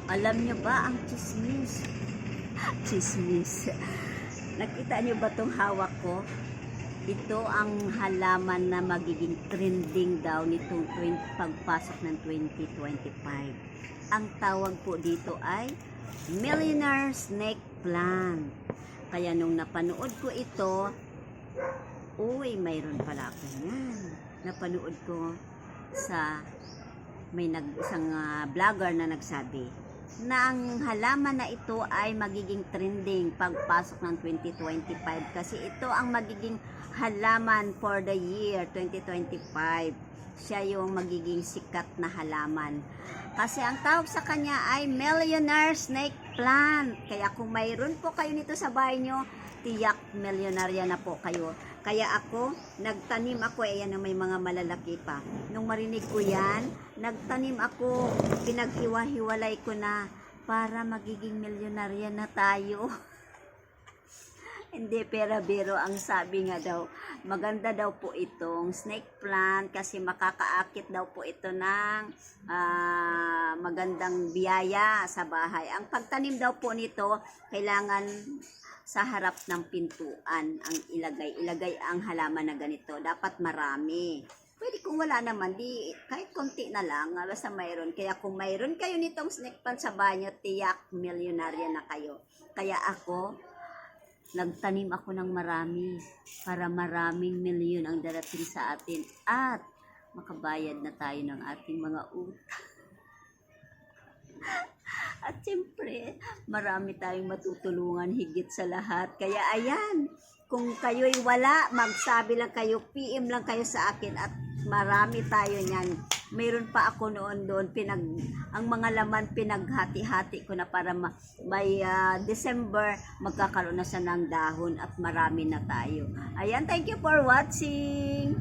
Alam nyo ba ang chismis? Chismis. Nakita nyo ba tong hawak ko? Ito ang halaman na magiging trending daw nitong pagpasok ng 2025. Ang tawag po dito ay Millionaire Snake Plant. Kaya nung napanood ko ito, uy, mayroon pala ako yan. Napanood ko sa isang vlogger na nagsabi na ang halaman na ito ay magiging trending pagpasok ng 2025 kasi ito ang magiging halaman for the year 2025. Siya yung magiging sikat na halaman. Kasi ang tawag sa kanya ay Millionaire Snake Plant. Kaya kung mayroon po kayo nito sa bahay nyo, tiyak milyonarya na po kayo. Kaya ako, nagtanim ako, ayan may mga malalaki pa. Nung marinig ko yan, nagtanim ako, pinaghiwa-hiwalay ko na para magiging milyonarya na tayo. Hindi, pero biro ang sabi nga daw, maganda daw po itong snake plant kasi makakaakit daw po ito ng magandang biyaya sa bahay. Ang pagtanim daw po nito, kailangan sa harap ng pintuan ang ilagay ang halaman na ganito. Dapat marami. Pwede kung wala naman, di kahit konti na lang, basta mayroon. Kaya kung mayroon kayo nitong snake plant sa banyo, tiyak milyonarya na kayo. Kaya ako, nagtanim ako ng marami para maraming milyon ang darating sa atin at makabayad na tayo ng ating mga utang. At siyempre, marami tayong matutulungan higit sa lahat. Kaya ayan, kung kayo'y wala, magsabi lang kayo, PM lang kayo sa akin at marami tayo niyan. Mayroon pa ako noon doon, ang mga laman pinaghati-hati ko na para by December, magkakaroon na siya ng dahon at marami na tayo. Ayan, thank you for watching!